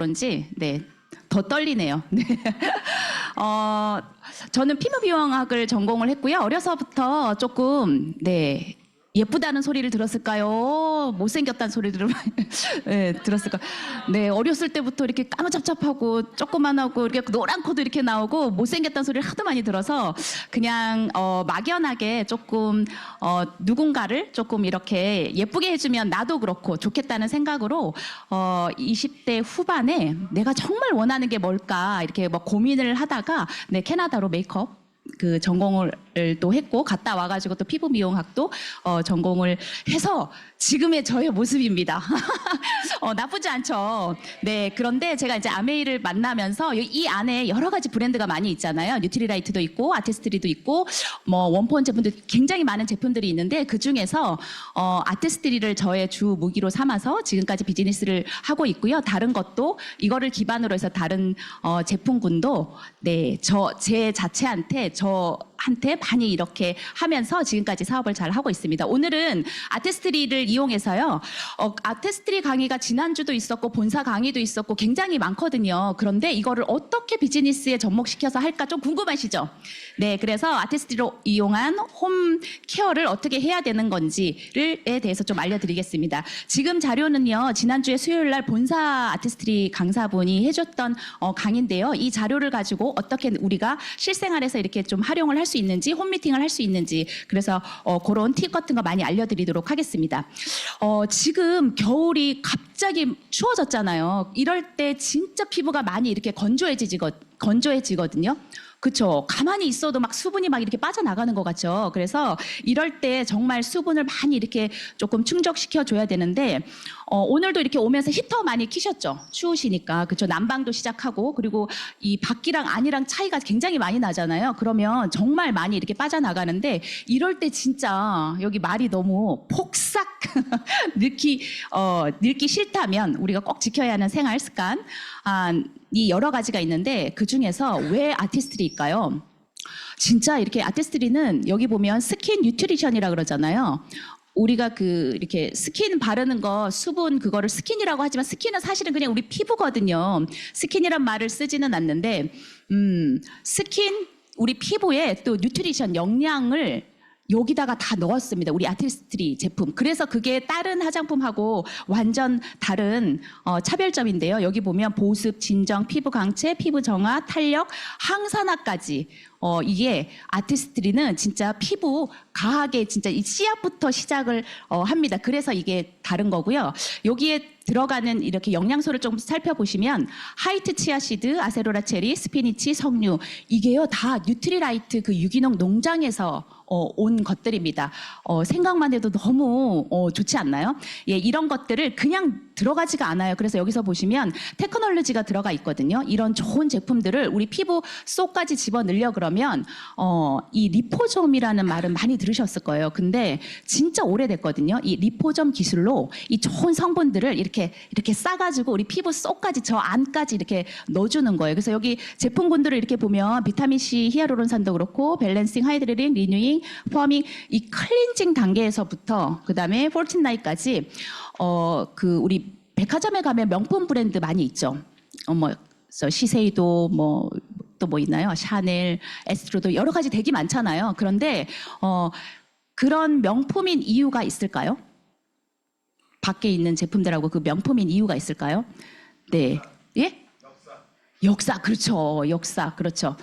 그런지 네, 더 떨리네요. 네. 저는 피부미용학을 전공을 했고요. 어려서부터 조금 예쁘다는 소리를 들었을까요? 못생겼다는 소리를 네, 들었을까? 네, 어렸을 때부터 이렇게 까무잡잡하고 조그만하고 이렇게 노란 코도 이렇게 나오고 못생겼다는 소리를 하도 많이 들어서 그냥 막연하게 조금 누군가를 조금 이렇게 예쁘게 해주면 나도 그렇고 좋겠다는 생각으로 20대 후반에 내가 정말 원하는 게 뭘까 이렇게 뭐 고민을 하다가 캐나다로 메이크업 그 전공을 또 했고 갔다 와가지고 또 피부 미용학도 전공을 해서 지금의 저의 모습입니다. 나쁘지 않죠. 네, 그런데 제가 이제 아메이를 만나면서 이 안에 여러 가지 브랜드가 많이 있잖아요. 뉴트리라이트도 있고 아티스트리도 있고 뭐 원포인 제품도 굉장히 많은 제품들이 있는데 그 중에서 아티스트리를 저의 주 무기로 삼아서 지금까지 비즈니스를 하고 있고요. 다른 것도 이거를 기반으로 해서 다른 제품군도 제 자체한테 저한테 많이 이렇게 하면서 지금까지 사업을 잘 하고 있습니다. 오늘은 아티스트리를 이용해서요. 아티스트리 강의가 지난주도 있었고 본사 강의도 있었고 굉장히 많거든요. 그런데 이거를 어떻게 비즈니스에 접목시켜서 할까 좀 궁금하시죠? 네, 그래서 아티스트리로 이용한 홈 케어를 어떻게 해야 되는 건지에 대해서 좀 알려드리겠습니다. 지금 자료는요. 지난주에 수요일 날 본사 아티스트리 강사분이 해줬던 강의인데요. 이 자료를 가지고 어떻게 우리가 실생활에서 이렇게 좀 활용을 할 수 있는지 홈미팅을 할 수 있는지 그래서 그런 팁 같은 거 많이 알려드리도록 하겠습니다. 지금 겨울이 갑자기 추워졌잖아요. 이럴 때 진짜 피부가 많이 이렇게 건조해지거든요. 그렇죠. 가만히 있어도 막 수분이 막 이렇게 빠져나가는 것 같죠. 그래서 이럴 때 정말 수분을 많이 이렇게 조금 충족시켜 줘야 되는데 오늘도 이렇게 오면서 히터 많이 키셨죠. 추우시니까. 그렇죠. 난방도 시작하고 그리고 이 밖이랑 안이랑 차이가 굉장히 많이 나잖아요. 그러면 정말 많이 이렇게 빠져나가는데 이럴 때 진짜 여기 말이 너무 폭삭 늙기 싫다면 우리가 꼭 지켜야 하는 생활 습관 이 여러 가지가 있는데 그 중에서 왜 아티스트리일까요? 진짜 이렇게 아티스트리는 여기 보면 스킨 뉴트리션이라 그러잖아요. 우리가 이렇게 스킨 바르는 거 수분 그거를 스킨이라고 하지만 스킨은 사실은 그냥 우리 피부거든요. 스킨이란 말을 쓰지는 않는데 스킨 우리 피부에 또 뉴트리션 영양을 여기다가 다 넣었습니다. 우리 아티스트리 제품. 그래서 그게 다른 화장품하고 완전 다른 차별점인데요. 여기 보면 보습, 진정, 피부 강체, 피부 정화, 탄력, 항산화까지 이게 아티스트리는 진짜 피부 가하게 진짜 이 씨앗부터 시작을 합니다. 그래서 이게 다른 거고요. 여기에 들어가는 이렇게 영양소를 좀 살펴보시면 하이트 치아시드, 아세로라 체리, 스피니치, 석류 이게요 다 뉴트리라이트 그 유기농 농장에서 온 것들입니다. 생각만 해도 너무 좋지 않나요? 예, 이런 것들을 그냥 들어가지가 않아요. 그래서 여기서 보시면 테크놀로지가 들어가 있거든요. 이런 좋은 제품들을 우리 피부 속까지 집어넣으려 그러면 이 리포좀이라는 말은 많이 들으셨을 거예요. 근데 진짜 오래됐거든요. 이 리포좀 기술로 이 좋은 성분들을 이렇게 싸가지고 우리 피부 속까지 저 안까지 이렇게 넣어주는 거예요. 그래서 여기 제품군들을 이렇게 보면 비타민C, 히아루론산도 그렇고 밸런싱, 하이드레링, 리뉴잉, 포밍 이 클렌징 단계에서부터 그다음에 폴틴나이까지 우리 백화점에 가면 명품 브랜드 많이 있죠. 시세이도 또 뭐 있나요? 샤넬, 에스트로도 여러 가지 되게 많잖아요. 그런데 그런 명품인 이유가 있을까요? 밖에 있는 제품들하고 그 명품인 이유가 있을까요? 네, 예? 역사 그렇죠. 역사 그렇죠.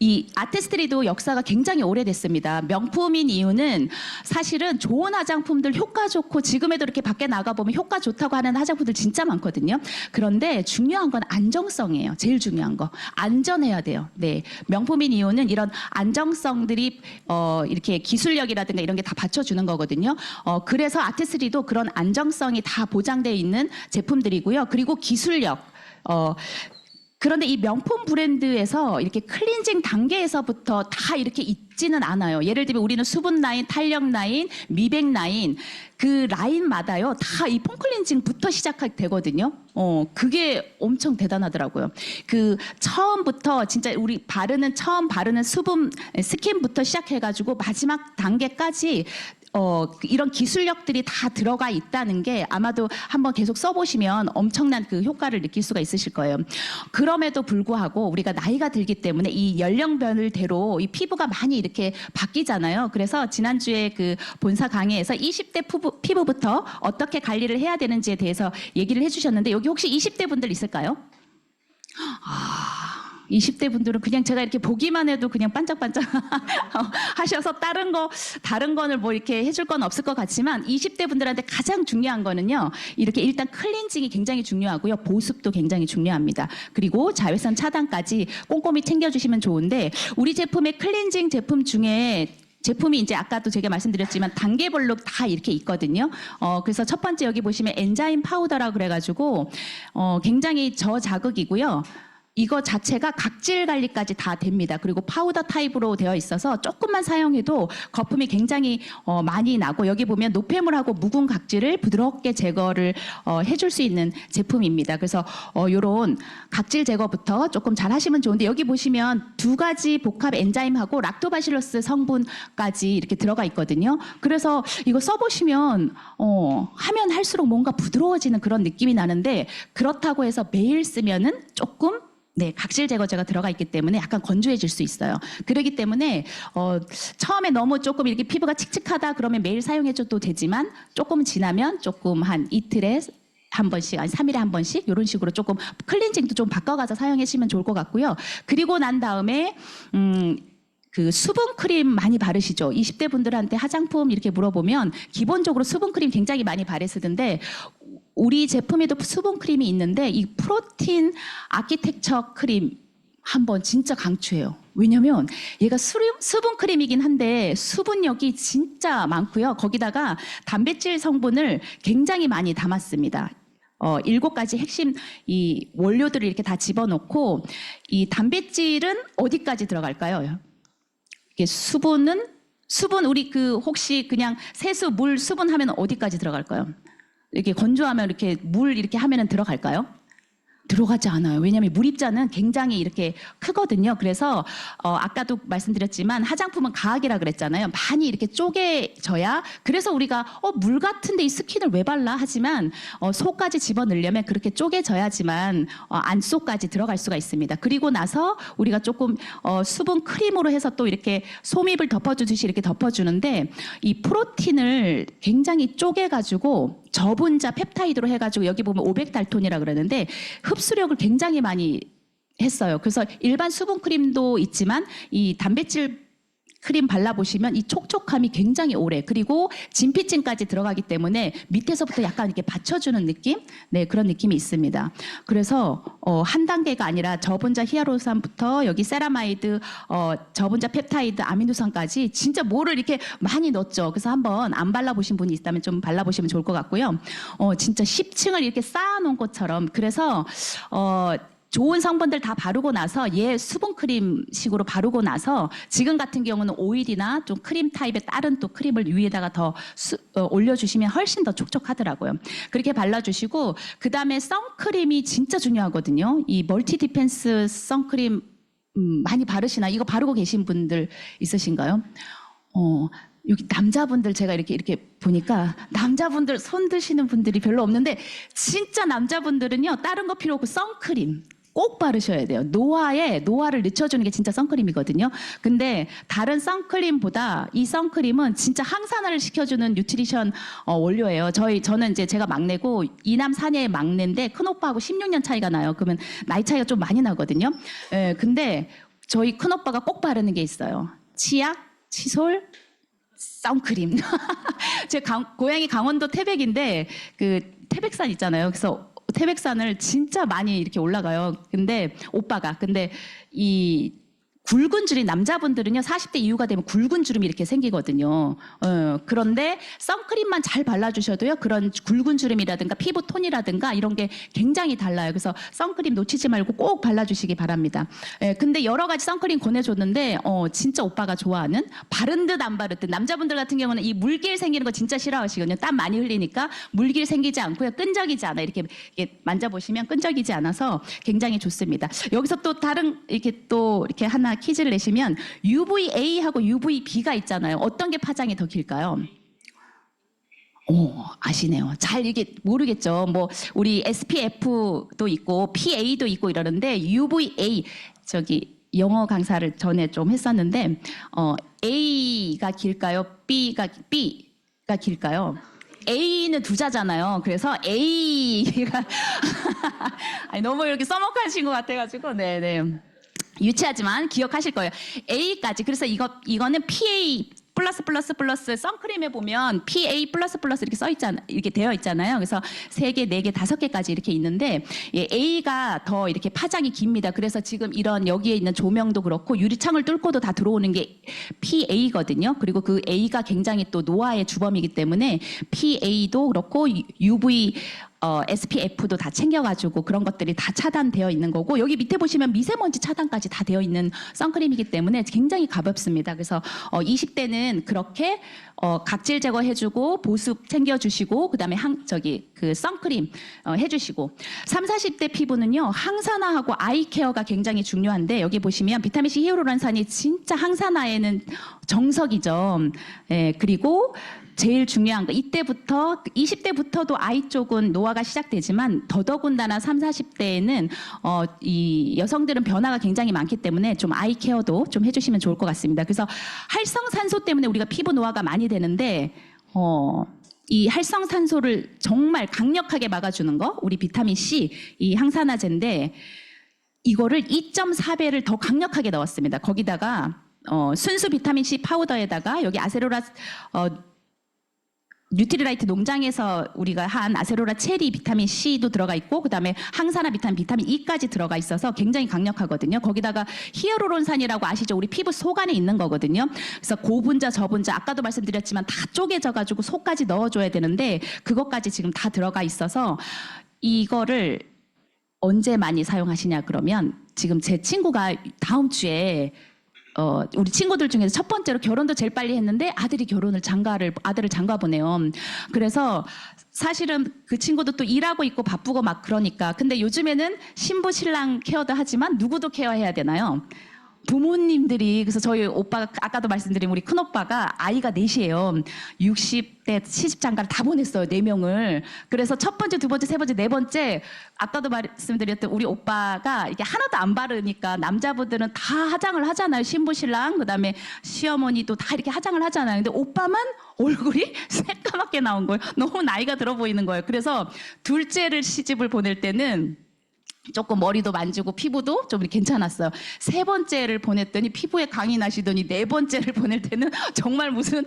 이 아티스트리도 역사가 굉장히 오래됐습니다. 명품인 이유는 사실은 좋은 화장품들 효과 좋고 지금에도 이렇게 밖에 나가보면 효과 좋다고 하는 화장품들 진짜 많거든요. 그런데 중요한 건 안정성이에요. 제일 중요한 거. 안전해야 돼요. 네, 명품인 이유는 이런 안정성들이 이렇게 기술력이라든가 이런 게 다 받쳐주는 거거든요. 그래서 아티스트리도 그런 안정성이 다 보장되어 있는 제품들이고요. 그리고 기술력. 그런데 이 명품 브랜드에서 이렇게 클렌징 단계에서부터 다 이렇게 있지는 않아요. 예를 들면 우리는 수분 라인, 탄력 라인, 미백 라인 그 라인마다요 다 이 폼클렌징부터 시작되거든요. 그게 엄청 대단하더라고요. 그 처음부터 진짜 우리 처음 바르는 수분 스킨부터 시작해가지고 마지막 단계까지 이런 기술력들이 다 들어가 있다는 게 아마도 한번 계속 써보시면 엄청난 그 효과를 느낄 수가 있으실 거예요. 그럼에도 불구하고 우리가 나이가 들기 때문에 이 연령별대로 이 피부가 많이 이렇게 바뀌잖아요. 그래서 지난주에 그 본사 강의에서 20대 피부부터 어떻게 관리를 해야 되는지에 대해서 얘기를 해주셨는데 여기 혹시 20대 분들 있을까요? 20대 분들은 그냥 제가 이렇게 보기만 해도 그냥 반짝반짝 하셔서 다른 거를 뭐 이렇게 해줄 건 없을 것 같지만 20대 분들한테 가장 중요한 거는요. 이렇게 일단 클렌징이 굉장히 중요하고요. 보습도 굉장히 중요합니다. 그리고 자외선 차단까지 꼼꼼히 챙겨주시면 좋은데 우리 제품의 클렌징 제품 중에 제품이 이제 아까도 제가 말씀드렸지만 단계별로 다 이렇게 있거든요. 그래서 첫 번째 여기 보시면 엔자임 파우더라고 그래가지고 굉장히 저자극이고요. 이거 자체가 각질 관리까지 다 됩니다. 그리고 파우더 타입으로 되어 있어서 조금만 사용해도 거품이 굉장히 많이 나고 여기 보면 노폐물하고 묵은 각질을 부드럽게 제거를 해줄 수 있는 제품입니다. 그래서 이런 각질 제거부터 조금 잘 하시면 좋은데 여기 보시면 두 가지 복합 엔자임하고 락토바실러스 성분까지 이렇게 들어가 있거든요. 그래서 이거 써보시면 하면 할수록 뭔가 부드러워지는 그런 느낌이 나는데 그렇다고 해서 매일 쓰면은 조금 각질 제거제가 들어가 있기 때문에 약간 건조해질 수 있어요. 그렇기 때문에 처음에 너무 조금 이렇게 피부가 칙칙하다 그러면 매일 사용해줘도 되지만 조금 지나면 조금 한 이틀에 한 번씩, 아니 3일에 한 번씩 이런 식으로 조금 클렌징도 좀 바꿔가서 사용하시면 좋을 것 같고요. 그리고 난 다음에 그 수분 크림 많이 바르시죠? 20대 분들한테 화장품 이렇게 물어보면 기본적으로 수분 크림 굉장히 많이 바르시던데 우리 제품에도 수분 크림이 있는데 이 프로틴 아키텍처 크림 한번 진짜 강추해요. 왜냐면 얘가 수분 크림이긴 한데 수분력이 진짜 많고요. 거기다가 단백질 성분을 굉장히 많이 담았습니다. 7가지 핵심 이 원료들을 이렇게 다 집어넣고 이 단백질은 어디까지 들어갈까요? 이게 수분 우리 그 혹시 그냥 세수 물 수분 하면 어디까지 들어갈까요? 이렇게 건조하면 이렇게 물 이렇게 하면은 들어갈까요? 들어가지 않아요. 왜냐하면 물입자는 굉장히 이렇게 크거든요. 그래서 아까도 말씀드렸지만 화장품은 과학이라 그랬잖아요. 많이 이렇게 쪼개져야 그래서 우리가 물 같은데 이 스킨을 왜 발라? 하지만 속까지 집어넣으려면 그렇게 쪼개져야지만 안속까지 들어갈 수가 있습니다. 그리고 나서 우리가 조금 수분 크림으로 해서 또 이렇게 솜잎을 덮어주듯이 이렇게 덮어주는데 이 프로틴을 굉장히 쪼개가지고 저분자 펩타이드로 해가지고 여기 보면 500달톤이라 그러는데 흡수력을 굉장히 많이 했어요. 그래서 일반 수분 크림도 있지만 이 단백질 크림 발라보시면 이 촉촉함이 굉장히 오래 그리고 진피층까지 들어가기 때문에 밑에서부터 약간 이렇게 받쳐주는 느낌? 네, 그런 느낌이 있습니다. 그래서 한 단계가 아니라 저분자 히아루론산부터 여기 세라마이드, 저분자 펩타이드, 아미노산까지 진짜 뭐를 이렇게 많이 넣었죠. 그래서 한번 안 발라보신 분이 있다면 좀 발라보시면 좋을 것 같고요. 진짜 10층을 이렇게 쌓아놓은 것처럼 그래서 좋은 성분들 다 바르고 나서 얘 수분크림 식으로 바르고 나서 지금 같은 경우는 오일이나 좀 크림 타입의 다른 또 크림을 위에다가 더 올려주시면 훨씬 더 촉촉하더라고요. 그렇게 발라주시고 그 다음에 선크림이 진짜 중요하거든요. 이 멀티 디펜스 선크림 많이 바르시나? 이거 바르고 계신 분들 있으신가요? 여기 남자분들 제가 이렇게 보니까 남자분들 손 드시는 분들이 별로 없는데 진짜 남자분들은요 다른 거 필요 없고 선크림 꼭 바르셔야 돼요. 노화를 늦춰주는 게 진짜 선크림이거든요. 근데 다른 선크림보다 이 선크림은 진짜 항산화를 시켜주는 뉴트리션 원료예요. 저는 이제 제가 막내고 이남 사녀의 막내인데 큰 오빠하고 16년 차이가 나요. 그러면 나이 차이가 좀 많이 나거든요. 근데 저희 큰 오빠가 꼭 바르는 게 있어요. 치약, 칫솔, 선크림. 제 고향이 강원도 태백인데 그 태백산 있잖아요. 그래서 태백산을 진짜 많이 이렇게 올라가요. 근데 이 굵은 줄이 남자분들은요 40대 이후가 되면 굵은 주름이 이렇게 생기거든요. 그런데 선크림만 잘 발라주셔도요 그런 굵은 주름이라든가 피부 톤이라든가 이런 게 굉장히 달라요. 그래서 선크림 놓치지 말고 꼭 발라주시기 바랍니다. 근데 여러 가지 선크림 권해줬는데 진짜 오빠가 좋아하는 바른 듯 안 바른 듯 남자분들 같은 경우는 이 물길 생기는 거 진짜 싫어하시거든요. 땀 많이 흘리니까 물길 생기지 않고요 끈적이지 않아 이렇게 만져보시면 끈적이지 않아서 굉장히 좋습니다. 여기서 또 다른 이렇게 하나 퀴즈를 내시면 UVA하고 UVB가 있잖아요. 어떤 게 파장이 더 길까요? 아시네요. 잘 이게 모르겠죠. 뭐 우리 SPF도 있고 PA도 있고 이러는데 UVA 저기 영어 강사를 전에 좀 했었는데 A가 길까요? B가 길까요? A는 두 자잖아요. 그래서 A가 아니, 너무 이렇게 써먹하신 것 같아가지고 네네. 유치하지만 기억하실 거예요. A까지. 그래서 이거는 PA 플러스 선크림에 보면 PA 플러스 이렇게 써 있잖아, 이렇게 되어 있잖아요. 그래서 3개, 4개, 5개까지 이렇게 있는데 A가 더 이렇게 파장이 깁니다. 그래서 지금 이런 여기에 있는 조명도 그렇고 유리창을 뚫고도 다 들어오는 게 PA거든요. 그리고 그 A가 굉장히 또 노화의 주범이기 때문에 PA도 그렇고 UV SPF도 다 챙겨가지고 그런 것들이 다 차단되어 있는 거고 여기 밑에 보시면 미세먼지 차단까지 다 되어 있는 선크림이기 때문에 굉장히 가볍습니다. 그래서 20대는 그렇게 각질 제거해주고 보습 챙겨주시고 그다음에 그 선크림 해주시고 30, 40대 피부는요 항산화하고 아이 케어가 굉장히 중요한데 여기 보시면 비타민 C 히알루론산이 진짜 항산화에는 정석이죠. 예, 그리고 제일 중요한 거 이때부터 20대부터도 아이 쪽은 노화가 시작되지만 더더군다나 30, 40대에는 이 여성들은 변화가 굉장히 많기 때문에 좀 아이 케어도 좀 해주시면 좋을 것 같습니다. 그래서 활성산소 때문에 우리가 피부 노화가 많이 되는데 이 활성산소를 정말 강력하게 막아주는 거 우리 비타민 C 이 항산화제인데 이거를 2.4배를 더 강력하게 넣었습니다. 거기다가 순수 비타민 C 파우더에다가 여기 아세로라 뉴트리라이트 농장에서 우리가 한 아세로라 체리 비타민 C도 들어가 있고 그다음에 항산화 비타민 E까지 들어가 있어서 굉장히 강력하거든요. 거기다가 히알루론산이라고 아시죠? 우리 피부 속 안에 있는 거거든요. 그래서 고분자 저분자 아까도 말씀드렸지만 다 쪼개져 가지고 속까지 넣어줘야 되는데 그것까지 지금 다 들어가 있어서 이거를 언제 많이 사용하시냐 그러면 지금 제 친구가 다음 주에 우리 친구들 중에서 첫 번째로 결혼도 제일 빨리 했는데 아들을 장가 보내요. 그래서 사실은 그 친구도 또 일하고 있고 바쁘고 막 그러니까 근데 요즘에는 신부 신랑 케어도 하지만 누구도 케어해야 되나요? 부모님들이 그래서 저희 오빠가 아까도 말씀드린 우리 큰오빠가 아이가 넷이에요. 60대 70장가를 다 보냈어요. 4명을. 그래서 첫 번째, 두 번째, 세 번째, 네 번째 아까도 말씀드렸던 우리 오빠가 이게 하나도 안 바르니까 남자분들은 다 화장을 하잖아요. 신부 신랑 그다음에 시어머니도 다 이렇게 화장을 하잖아요. 근데 오빠만 얼굴이 새까맣게 나온 거예요. 너무 나이가 들어 보이는 거예요. 그래서 둘째를 시집을 보낼 때는 조금 머리도 만지고 피부도 좀 괜찮았어요. 3번째를 보냈더니 피부에 강이 나시더니 4번째를 보낼 때는 정말 무슨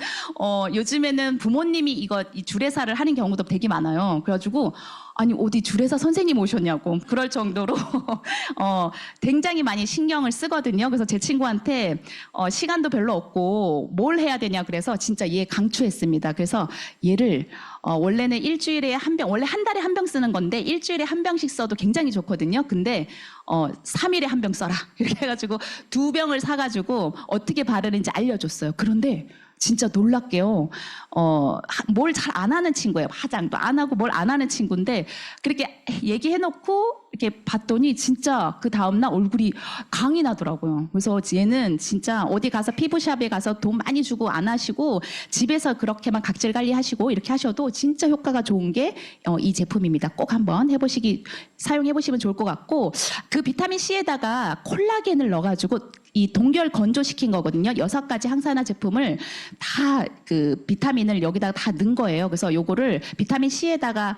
요즘에는 부모님이 이 주례사를 하는 경우도 되게 많아요. 그래가지고 아니 어디 주례사 선생님 오셨냐고 그럴 정도로 굉장히 많이 신경을 쓰거든요. 그래서 제 친구한테 시간도 별로 없고 뭘 해야 되냐 그래서 진짜 얘 강추했습니다. 그래서 얘를 원래는 일주일에 한 병, 원래 한 달에 한 병 쓰는 건데 일주일에 한 병씩 써도 굉장히 좋거든요. 근데 3일에 한 병 써라 이렇게 해가지고 2병을 사가지고 어떻게 바르는지 알려줬어요. 그런데 진짜 놀랍게요. 뭘 잘 안 하는 친구예요. 화장도 안 하고 뭘 안 하는 친구인데 그렇게 얘기해놓고 이렇게 봤더니 진짜 그 다음날 얼굴이 강이 나더라고요. 그래서 얘는 진짜 어디 가서 피부샵에 가서 돈 많이 주고 안 하시고 집에서 그렇게만 각질 관리하시고 이렇게 하셔도 진짜 효과가 좋은 게 이 제품입니다. 꼭 한번 사용해보시면 좋을 것 같고 그 비타민 C에다가 콜라겐을 넣어가지고 이 동결 건조시킨 거거든요. 6가지 항산화 제품을 다 그 비타민을 여기다가 다 넣은 거예요. 그래서 요거를 비타민 C에다가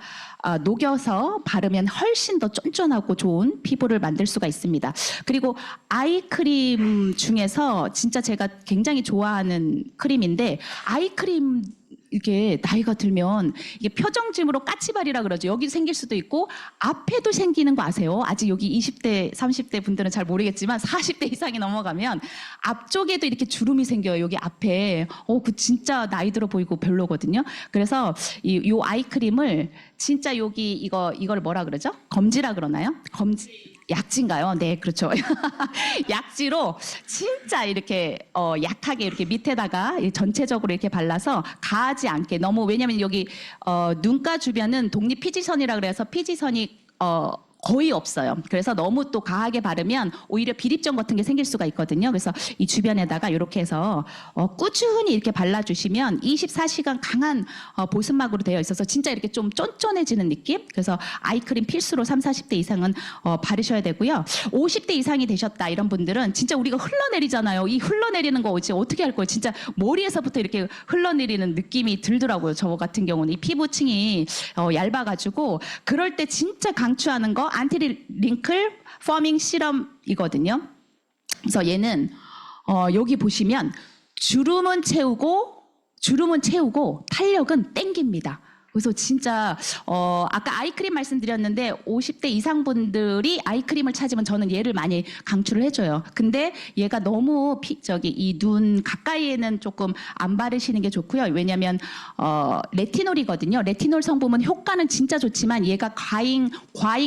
녹여서 바르면 훨씬 더 쫀쫀하고 좋은 피부를 만들 수가 있습니다. 그리고 아이크림 중에서 진짜 제가 굉장히 좋아하는 크림인데 아이크림 이게 나이가 들면 이게 표정짐으로 까치발이라 그러죠. 여기 생길 수도 있고 앞에도 생기는 거 아세요? 아직 여기 20대, 30대 분들은 잘 모르겠지만 40대 이상이 넘어가면 앞쪽에도 이렇게 주름이 생겨요. 여기 앞에. 그 진짜 나이 들어 보이고 별로거든요. 그래서 요 아이크림을 진짜 여기 이걸 뭐라 그러죠? 검지라 그러나요? 약지인가요? 네, 그렇죠. 약지로 진짜 이렇게 약하게 이렇게 밑에다가 전체적으로 이렇게 발라서 가하지 않게 너무 왜냐면 여기 눈가 주변은 독립 피지선이라 그래서 피지선이 거의 없어요. 그래서 너무 또 과하게 바르면 오히려 비립점 같은 게 생길 수가 있거든요. 그래서 이 주변에다가 이렇게 해서 꾸준히 이렇게 발라주시면 24시간 강한 보습막으로 되어 있어서 진짜 이렇게 좀 쫀쫀해지는 느낌? 그래서 아이크림 필수로 30, 40대 이상은 바르셔야 되고요. 50대 이상이 되셨다 이런 분들은 진짜 우리가 흘러내리잖아요. 이 흘러내리는 거 어떻게 할 거예요? 진짜 머리에서부터 이렇게 흘러내리는 느낌이 들더라고요. 저 같은 경우는 이 피부층이 얇아가지고 그럴 때 진짜 강추하는 거 안티 링클 퍼밍 시럼이거든요. 그래서 얘는 여기 보시면 주름은 채우고 탄력은 땡깁니다. 그래서 진짜 아까 아이크림 말씀드렸는데 50대 이상 분들이 아이크림을 찾으면 저는 얘를 많이 강추를 해줘요. 근데 얘가 너무 이 눈 가까이에는 조금 안 바르시는 게 좋고요. 왜냐하면 레티놀이거든요. 레티놀 성분은 효과는 진짜 좋지만 얘가 과잉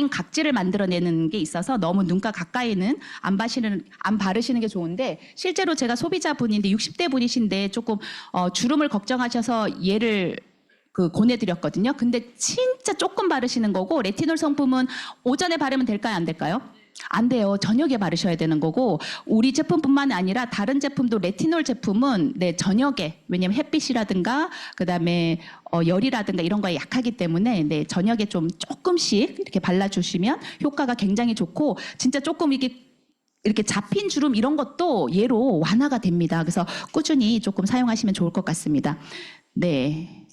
각질을 만들어내는 게 있어서 너무 눈가 가까이는 안 바르시는 게 좋은데 실제로 제가 소비자분인데 60대 분이신데 조금 주름을 걱정하셔서 얘를 권해드렸거든요. 근데 진짜 조금 바르시는 거고 레티놀 성분은 오전에 바르면 될까요? 안 될까요? 안 돼요. 저녁에 바르셔야 되는 거고 우리 제품뿐만 아니라 다른 제품도 레티놀 제품은 저녁에 왜냐면 햇빛이라든가 그다음에 열이라든가 이런 거에 약하기 때문에 저녁에 좀 조금씩 이렇게 발라주시면 효과가 굉장히 좋고 진짜 조금 이렇게 잡힌 주름 이런 것도 얘로 완화가 됩니다. 그래서 꾸준히 조금 사용하시면 좋을 것 같습니다. 네.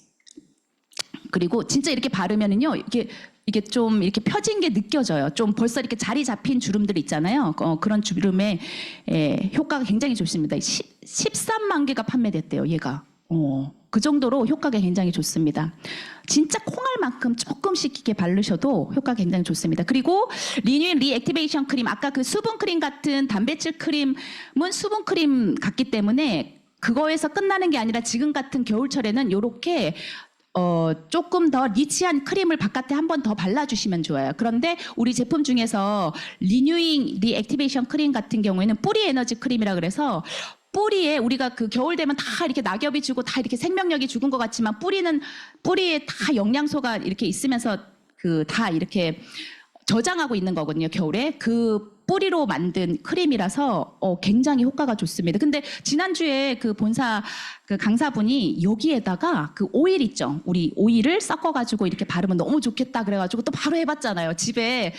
그리고 진짜 이렇게 바르면은요, 이게 좀 이렇게 펴진 게 느껴져요. 좀 벌써 이렇게 자리 잡힌 주름들 있잖아요. 그런 주름에 효과가 굉장히 좋습니다. 13만 개가 판매됐대요, 얘가. 그 정도로 효과가 굉장히 좋습니다. 진짜 콩알만큼 조금씩 이렇게 바르셔도 효과가 굉장히 좋습니다. 그리고 리뉴인 리액티베이션 크림, 아까 그 수분 크림 같은 단백질 크림은 수분 크림 같기 때문에 그거에서 끝나는 게 아니라 지금 같은 겨울철에는 요렇게 조금 더 리치한 크림을 바깥에 한 번 더 발라주시면 좋아요. 그런데 우리 제품 중에서 리뉴잉 리액티베이션 크림 같은 경우에는 뿌리 에너지 크림이라 그래서 뿌리에 우리가 그 겨울 되면 다 이렇게 낙엽이 지고 다 이렇게 생명력이 죽은 것 같지만 뿌리에 다 영양소가 이렇게 있으면서 다 이렇게 저장하고 있는 거거든요. 겨울에 그 뿌리로 만든 크림이라서 굉장히 효과가 좋습니다. 근데 지난주에 그 본사 그 강사분이 여기에다가 그 오일 있죠. 우리 오일을 섞어가지고 이렇게 바르면 너무 좋겠다 그래가지고 또 바로 해봤잖아요. 집에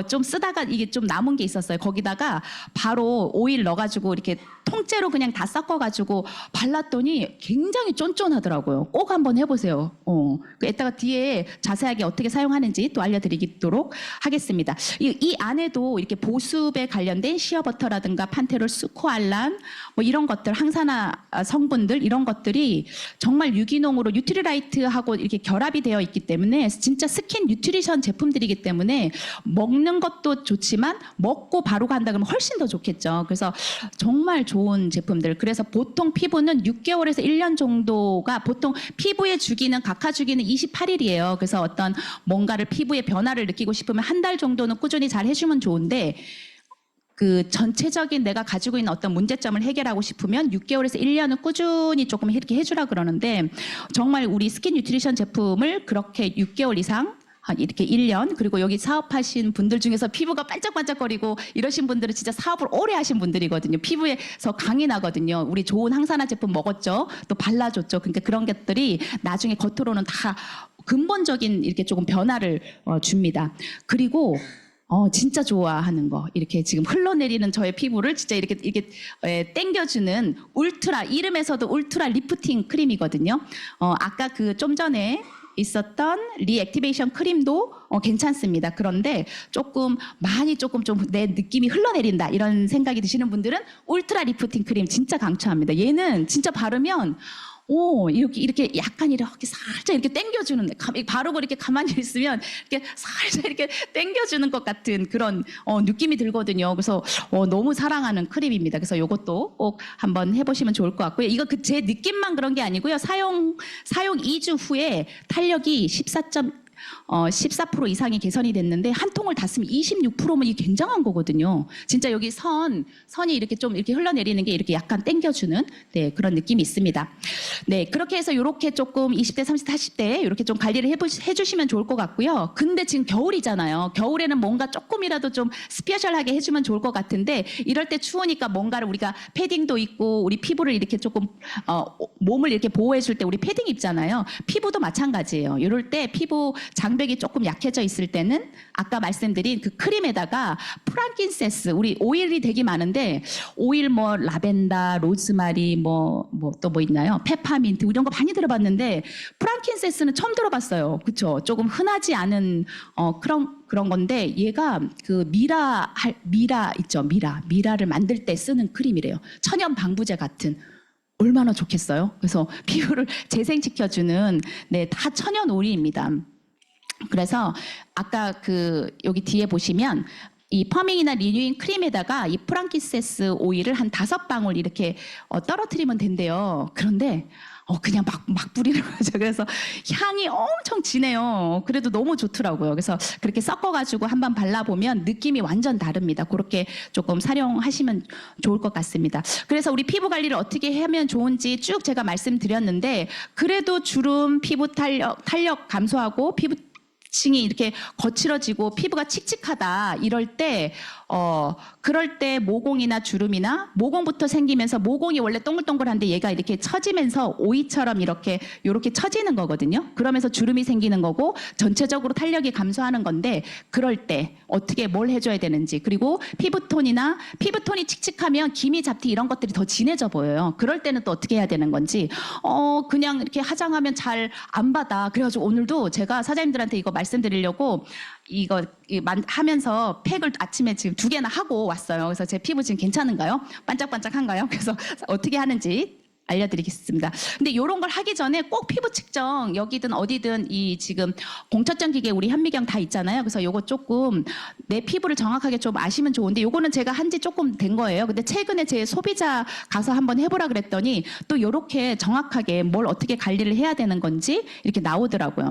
좀 쓰다가 이게 좀 남은 게 있었어요. 거기다가 바로 오일 넣어가지고 이렇게 통째로 그냥 다 섞어가지고 발랐더니 굉장히 쫀쫀하더라고요. 꼭 한번 해보세요. 이따가 뒤에 자세하게 어떻게 사용하는지 또 알려드리도록 하겠습니다. 이 안에도 이렇게 보습에 관련된 시어버터라든가 판테놀, 수코알란 뭐 이런 것들, 항산화 성분들 이런 것들이 정말 유기농으로 뉴트리라이트하고 이렇게 결합이 되어 있기 때문에 진짜 스킨 뉴트리션 제품들이기 때문에 먹는 것도 좋지만 먹고 바르고 한다 그러면 훨씬 더 좋겠죠. 그래서 정말 좋은 제품들. 그래서 보통 피부는 6개월에서 1년 정도가 보통 피부의 주기는 각하 주기는 28일이에요. 그래서 어떤 뭔가를 피부의 변화를 느끼고 싶으면 한 달 정도는 꾸준히 잘 해주면 좋은데 그 전체적인 내가 가지고 있는 어떤 문제점을 해결하고 싶으면 6개월에서 1년은 꾸준히 조금 이렇게 해주라 그러는데 정말 우리 스킨 뉴트리션 제품을 그렇게 6개월 이상 이렇게 1년 그리고 여기 사업하신 분들 중에서 피부가 반짝반짝거리고 이러신 분들은 진짜 사업을 오래 하신 분들이거든요. 피부에서 강이 나거든요. 우리 좋은 항산화 제품 먹었죠. 또 발라줬죠. 그러니까 그런 것들이 나중에 겉으로는 다 근본적인 이렇게 조금 변화를 줍니다. 그리고 진짜 좋아하는 거 이렇게 지금 흘러내리는 저의 피부를 진짜 이렇게 땡겨주는 울트라 이름에서도 울트라 리프팅 크림이거든요. 아까 그 좀 전에 있었던 리액티베이션 크림도 괜찮습니다. 그런데 조금 좀 내 느낌이 흘러내린다 이런 생각이 드시는 분들은 울트라 리프팅 크림 진짜 강추합니다. 얘는 진짜 바르면 이렇게 약간 이렇게 살짝 이렇게 당겨주는, 바르고 이렇게 가만히 있으면 이렇게 살짝 이렇게 당겨주는 것 같은 그런 느낌이 들거든요. 그래서 너무 사랑하는 크림입니다. 그래서 이것도 꼭 한번 해보시면 좋을 것 같고요. 이거 제 느낌만 그런 게 아니고요. 사용 2주 후에 탄력이 14% 이상이 개선이 됐는데 한 통을 다 쓰면 26%면 이게 굉장한 거거든요. 진짜 여기 선이 이렇게 좀 이렇게 흘러내리는 게 이렇게 약간 당겨주는 네, 그런 느낌이 있습니다. 네, 그렇게 해서 이렇게 조금 20대, 30대, 40대 이렇게 좀 관리를 해주시면 좋을 것 같고요. 근데 지금 겨울이잖아요. 겨울에는 뭔가 조금이라도 좀 스페셜하게 해주면 좋을 것 같은데 이럴 때 추우니까 뭔가를 우리가 패딩도 있고 우리 피부를 이렇게 조금 몸을 이렇게 보호해줄 때 우리 패딩 입잖아요. 피부도 마찬가지예요. 이럴 때 피부 장벽이 조금 약해져 있을 때는 아까 말씀드린 그 크림에다가 프랑킨센스 우리 오일이 되게 많은데 오일 뭐 라벤더, 로즈마리 뭐 또 뭐 있나요? 페퍼민트 이런 거 많이 들어봤는데 프랑킨센스는 처음 들어봤어요. 그렇죠? 조금 흔하지 않은 그런 건데 얘가 그 미라 있죠? 미라를 만들 때 쓰는 크림이래요. 천연 방부제 같은. 얼마나 좋겠어요? 그래서 피부를 재생시켜주는 네, 다 천연 오일입니다. 그래서 아까 그 여기 뒤에 보시면 이 퍼밍이나 리뉴잉 크림에다가 이 프랑키센스 오일을 한 5방울 이렇게 떨어뜨리면 된대요. 그런데 그냥 막 뿌리는 거죠. 그래서 향이 엄청 진해요. 그래도 너무 좋더라고요. 그래서 그렇게 섞어가지고 한번 발라보면 느낌이 완전 다릅니다. 그렇게 조금 사용하시면 좋을 것 같습니다. 그래서 우리 피부 관리를 어떻게 하면 좋은지 쭉 제가 말씀드렸는데 그래도 주름, 피부 탄력 감소하고 피부층이 이렇게 거칠어지고 피부가 칙칙하다 이럴 때 그럴 때 모공이나 주름이나 모공부터 생기면서 모공이 원래 동글동글한데 얘가 이렇게 처지면서 오이처럼 이렇게 처지는 거거든요. 그러면서 주름이 생기는 거고 전체적으로 탄력이 감소하는 건데 그럴 때 어떻게 뭘 해줘야 되는지 그리고 피부톤이 칙칙하면 기미 잡티 이런 것들이 더 진해져 보여요. 그럴 때는 또 어떻게 해야 되는 건지 그냥 이렇게 화장하면 잘 안 받아. 그래가지고 오늘도 제가 사장님들한테 이거 말씀드리려고 이거 하면서 팩을 아침에 지금 2개나 하고 왔어요. 그래서 제 피부 지금 괜찮은가요? 반짝반짝한가요? 그래서 어떻게 하는지 알려드리겠습니다. 근데 이런 걸 하기 전에 꼭 피부 측정 여기든 어디든 이 지금 공처점 기계 우리 현미경 다 있잖아요. 그래서 요거 조금 내 피부를 정확하게 좀 아시면 좋은데 요거는 제가 한지 조금 된 거예요. 근데 최근에 제 소비자 가서 한번 해보라 그랬더니 또 이렇게 정확하게 뭘 어떻게 관리를 해야 되는 건지 이렇게 나오더라고요.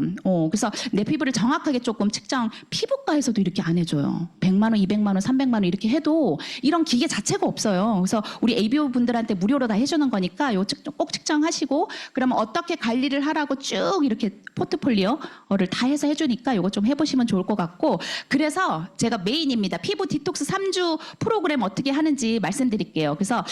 그래서 내 피부를 정확하게 조금 측정 피부과에서도 이렇게 안 해줘요. 100만 원, 200만 원, 300만 원 이렇게 해도 이런 기계 자체가 없어요. 그래서 우리 ABO 분들한테 무료로 다 해주는 거니까 요 꼭 측정하시고 그러면 어떻게 관리를 하라고 쭉 이렇게 포트폴리오를 다 해서 해주니까 이거 좀 해보시면 좋을 것 같고 그래서 제가 메인입니다. 피부 디톡스 3주 프로그램 어떻게 하는지 말씀드릴게요. 그래서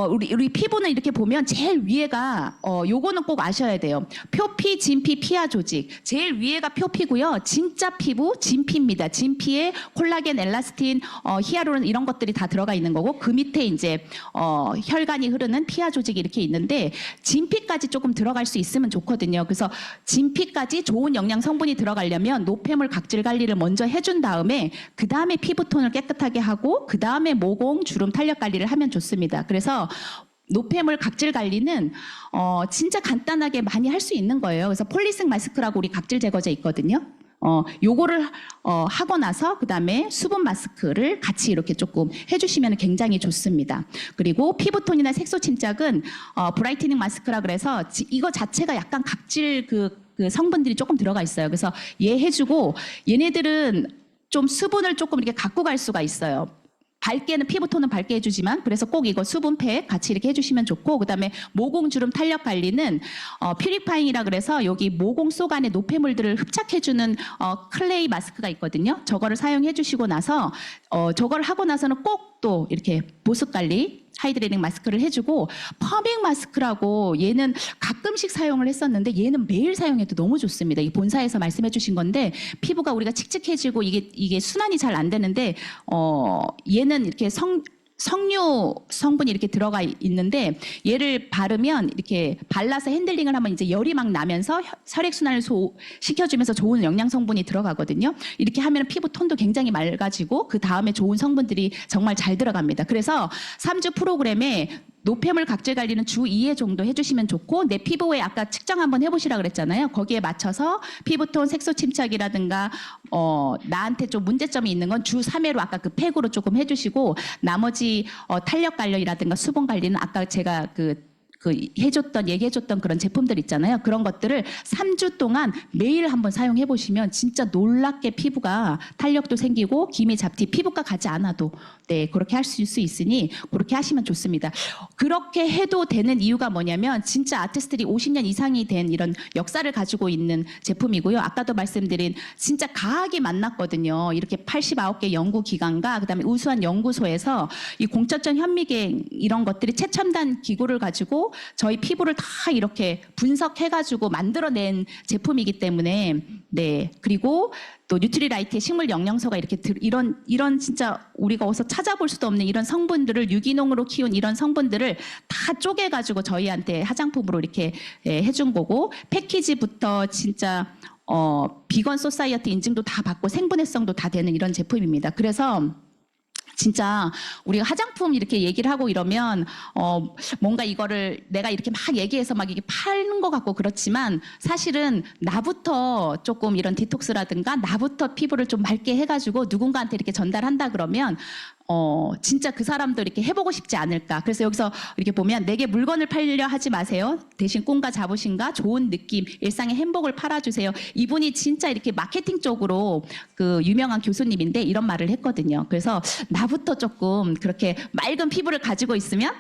우리 피부는 이렇게 보면 제일 위에가 요거는 꼭 아셔야 돼요. 표피, 진피, 피하 조직. 제일 위에가 표피고요. 진짜 피부 진피입니다. 진피에 콜라겐, 엘라스틴, 히아루론 이런 것들이 다 들어가 있는 거고 그 밑에 이제 혈관이 흐르는 피하 조직이 이렇게 있는데 진피까지 조금 들어갈 수 있으면 좋거든요. 그래서 진피까지 좋은 영양 성분이 들어가려면 노폐물 각질 관리를 먼저 해준 다음에 그 다음에 피부톤을 깨끗하게 하고 그 다음에 모공, 주름, 탄력 관리를 하면 좋습니다. 그래서 노폐물 각질 관리는 진짜 간단하게 많이 할 수 있는 거예요. 그래서 폴리생 마스크라고 우리 각질 제거제 있거든요. 요거를 하고 나서 그다음에 수분 마스크를 같이 이렇게 조금 해주시면 굉장히 좋습니다. 그리고 피부톤이나 색소 침착은 브라이트닝 마스크라 그래서 이거 자체가 약간 각질 그 성분들이 조금 들어가 있어요. 그래서 얘 해주고 얘네들은 좀 수분을 조금 이렇게 갖고 갈 수가 있어요. 밝게는 피부톤은 밝게 해주지만 그래서 꼭 이거 수분팩 같이 이렇게 해주시면 좋고 그다음에 모공 주름 탄력 관리는 퓨리파잉이라 그래서 여기 모공 속 안에 노폐물들을 흡착해주는 클레이 마스크가 있거든요. 저거를 사용해 주시고 나서 저걸 하고 나서는 꼭 또 이렇게 보습 관리 하이드레이닝 마스크를 해주고 퍼밍 마스크라고 얘는 가끔씩 사용을 했었는데 얘는 매일 사용해도 너무 좋습니다. 이 본사에서 말씀해 주신 건데 피부가 우리가 칙칙해지고 이게 순환이 잘 안 되는데 얘는 이렇게 석류 성분이 이렇게 들어가 있는데 얘를 바르면 이렇게 발라서 핸들링을 하면 이제 열이 막 나면서 혈액순환을 시켜주면서 좋은 영양 성분이 들어가거든요. 이렇게 하면 피부 톤도 굉장히 맑아지고 그 다음에 좋은 성분들이 정말 잘 들어갑니다. 그래서 3주 프로그램에 노폐물 각질 관리는 주 2회 정도 해주시면 좋고 내 피부에 아까 측정 한번 해보시라 그랬잖아요. 거기에 맞춰서 피부톤, 색소 침착이라든가 나한테 좀 문제점이 있는 건 주 3회로 아까 그 팩으로 조금 해주시고 나머지 탄력 관리라든가 수분 관리는 아까 제가 그 얘기해줬던 그런 제품들 있잖아요. 그런 것들을 3주 동안 매일 한번 사용해 보시면 진짜 놀랍게 피부가 탄력도 생기고 기미 잡티 피부과 가지 않아도 네 그렇게 할 수 있으니 그렇게 하시면 좋습니다. 그렇게 해도 되는 이유가 뭐냐면 진짜 아티스트들이 50년 이상이 된 이런 역사를 가지고 있는 제품이고요. 아까도 말씀드린 진짜 과학이 만났거든요. 이렇게 89개 연구기관과 그다음에 우수한 연구소에서 이 공차점 현미경 이런 것들이 최첨단 기구를 가지고 저희 피부를 다 이렇게 분석해가지고 만들어낸 제품이기 때문에 네 그리고 또 뉴트리라이트의 식물 영양소가 이렇게 이런 진짜 우리가 어디서 찾아볼 수도 없는 이런 성분들을 유기농으로 키운 이런 성분들을 다 쪼개가지고 저희한테 화장품으로 이렇게 해준 거고 패키지부터 진짜 비건 소사이어티 인증도 다 받고 생분해성도 다 되는 이런 제품입니다. 그래서 진짜 우리가 화장품 이렇게 얘기를 하고 이러면 뭔가 이거를 내가 이렇게 막 얘기해서 막 이게 파는 것 같고 그렇지만 사실은 나부터 조금 이런 디톡스라든가 나부터 피부를 좀 맑게 해가지고 누군가한테 이렇게 전달한다 그러면 진짜 그 사람도 이렇게 해보고 싶지 않을까. 그래서 여기서 이렇게 보면 내게 물건을 팔려 하지 마세요. 대신 꿈과 자부심과 좋은 느낌, 일상의 행복을 팔아주세요. 이분이 진짜 이렇게 마케팅 쪽으로 그 유명한 교수님인데 이런 말을 했거든요. 그래서 나부터 조금 그렇게 맑은 피부를 가지고 있으면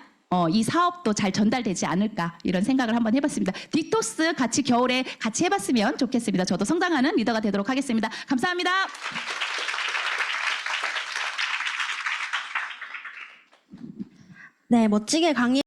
이 사업도 잘 전달되지 않을까 이런 생각을 한번 해봤습니다. 딕토스 같이 겨울에 같이 해봤으면 좋겠습니다. 저도 성장하는 리더가 되도록 하겠습니다. 감사합니다. 네, 멋지게 강의